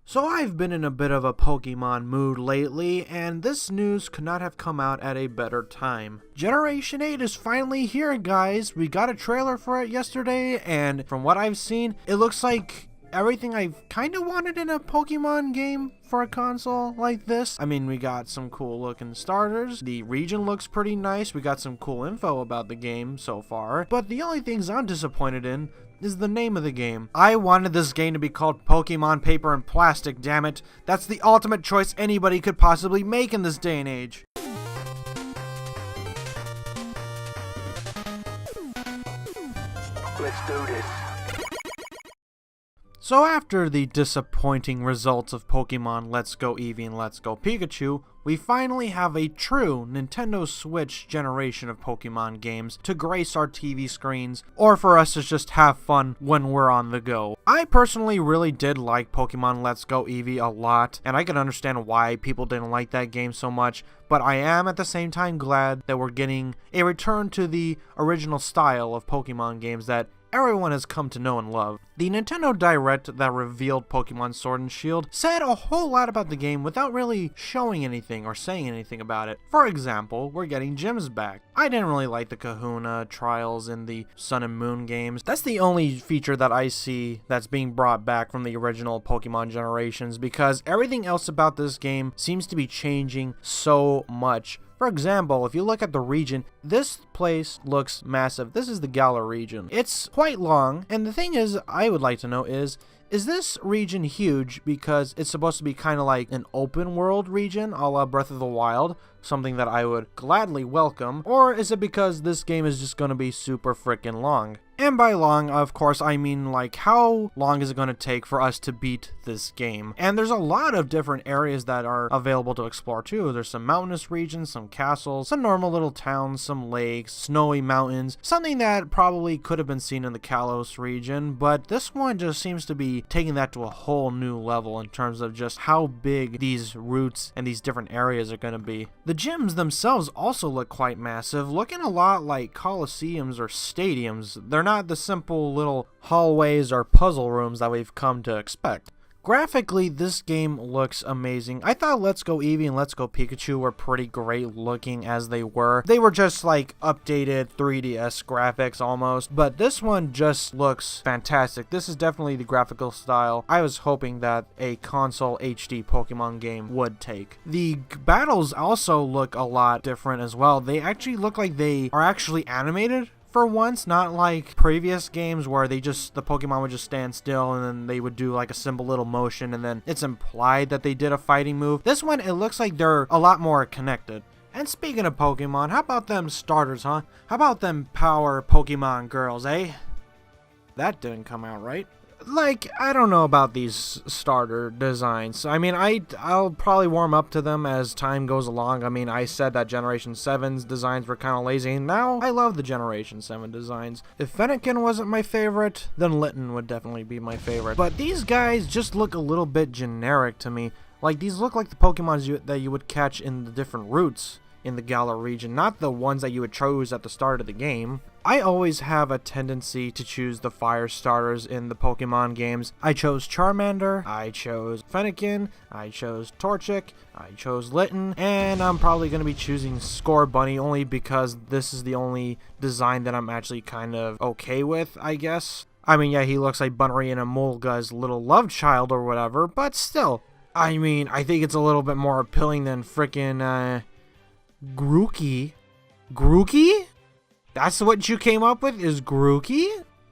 So I've been in a bit of a Pokemon mood lately, and this news could not have come out at a better time. Generation 8 is finally here, guys. We got a trailer for it yesterday, and from what I've seen, it looks like everything I've kind of wanted in a Pokemon game for a console like this. I mean, we got some cool looking starters, the region looks pretty nice, we got some cool info about the game so far, but the only things I'm disappointed in is the name of the game. I wanted this game to be called Pokemon Paper and Plastic, damn it. That's the ultimate choice anybody could possibly make in this day and age. Let's do this. So after the disappointing results of Pokemon Let's Go Eevee and Let's Go Pikachu, we finally have a true Nintendo Switch generation of Pokemon games to grace our TV screens, or for us to just have fun when we're on the go. I personally really did like Pokemon Let's Go Eevee a lot, and I can understand why people didn't like that game so much, but I am at the same time glad that we're getting a return to the original style of Pokemon games that everyone has come to know and love. The Nintendo Direct that revealed Pokemon Sword and Shield said a whole lot about the game without really showing anything or saying anything about it. For example, we're getting gyms back. I didn't really like the Kahuna trials in the Sun and Moon games. That's the only feature that I see that's being brought back from the original Pokemon generations, because everything else about this game seems to be changing so much. For example, if you look at the region, this place looks massive. This is the Galar region. It's quite long, and the thing is, I would like to know is this region huge because it's supposed to be kind of like an open world region a la Breath of the Wild, something that I would gladly welcome, or is it because this game is just going to be super freaking long? And by long, of course, I mean like how long is it going to take for us to beat this game? And there's a lot of different areas that are available to explore too. There's some mountainous regions, some castles, some normal little towns, some lakes, snowy mountains, something that probably could have been seen in the Kalos region, but this one just seems to be taking that to a whole new level in terms of just how big these routes and these different areas are going to be. The gyms themselves also look quite massive, looking a lot like coliseums or stadiums. They're not the simple little hallways or puzzle rooms that we've come to expect. Graphically, this game looks amazing. I thought Let's Go Eevee and Let's Go Pikachu were pretty great looking as they were. They were just like updated 3DS graphics almost, but this one just looks fantastic. This is definitely the graphical style I was hoping that a console HD Pokemon game would take. The battles also look a lot different as well. They actually look like they are actually animated for once, not like previous games where the Pokemon would just stand still and then they would do like a simple little motion and then it's implied that they did a fighting move. This one, it looks like they're a lot more connected. And speaking of Pokemon, how about them starters, huh? How about them power Pokemon girls, eh? That didn't come out right. Like, I don't know about these starter designs. I mean, I'll probably warm up to them as time goes along. I mean, I said that Generation 7's designs were kind of lazy, and now I love the Generation 7 designs. If Fennekin wasn't my favorite, then Litten would definitely be my favorite. But these guys just look a little bit generic to me. Like, these look like the Pokemon that you would catch in the different routes in the Galar region, not the ones that you would choose at the start of the game. I always have a tendency to choose the fire starters in the Pokemon games. I chose Charmander, I chose Fennekin, I chose Torchic, I chose Litten, and I'm probably going to be choosing Scorbunny only because this is the only design that I'm actually kind of okay with, I guess. I mean, yeah, he looks like Bunnery and Emolga's little love child or whatever, but still. I mean, I think it's a little bit more appealing than frickin' Grookey. Grookey? That's what you came up with, is Grookey?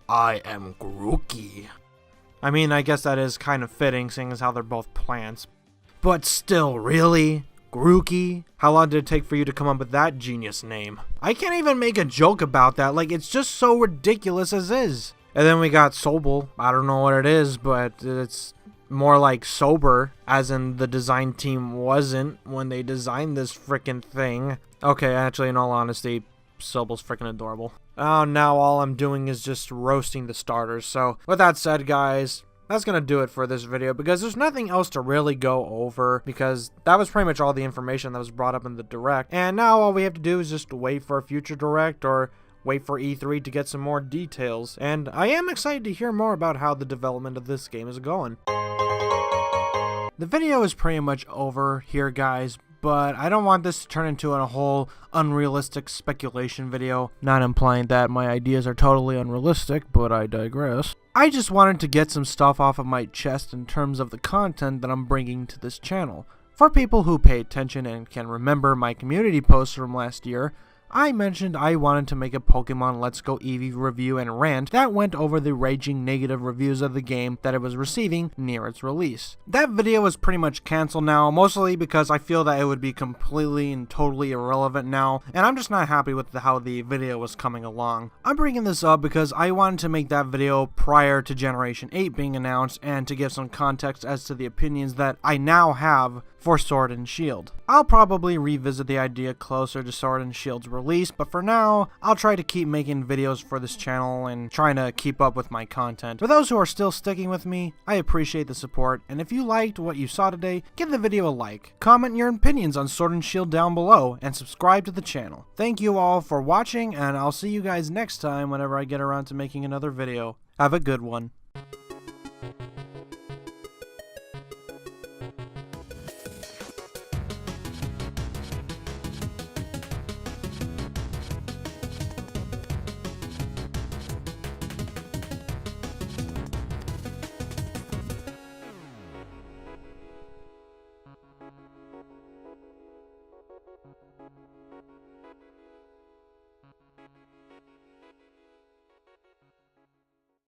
I am Grookey. I mean, I guess that is kind of fitting, seeing as how they're both plants. But still, really? Grookey? How long did it take for you to come up with that genius name? I can't even make a joke about that, like, it's just so ridiculous as is. And then we got Sobel. I don't know what it is, but it's more like sober, as in the design team wasn't when they designed this frickin' thing. Okay, actually, in all honesty, Sobel's freaking adorable. Oh, now all I'm doing is just roasting the starters. So, with that said, guys, that's gonna do it for this video, because there's nothing else to really go over, because that was pretty much all the information that was brought up in the Direct. And now all we have to do is just wait for a future Direct, or wait for E3 to get some more details. And I am excited to hear more about how the development of this game is going. The video is pretty much over here, guys, but I don't want this to turn into a whole unrealistic speculation video. Not implying that my ideas are totally unrealistic, but I digress. I just wanted to get some stuff off of my chest in terms of the content that I'm bringing to this channel. For people who pay attention and can remember my community posts from last year, I mentioned I wanted to make a Pokemon Let's Go Eevee review and rant that went over the raging negative reviews of the game that it was receiving near its release. That video was pretty much cancelled now, mostly because I feel that it would be completely and totally irrelevant now, and I'm just not happy with how the video was coming along. I'm bringing this up because I wanted to make that video prior to Generation 8 being announced and to give some context as to the opinions that I now have for Sword and Shield. I'll probably revisit the idea closer to Sword and Shield's release, but for now, I'll try to keep making videos for this channel and trying to keep up with my content. For those who are still sticking with me, I appreciate the support, and if you liked what you saw today, give the video a like, comment your opinions on Sword and Shield down below, and subscribe to the channel. Thank you all for watching, and I'll see you guys next time whenever I get around to making another video. Have a good one.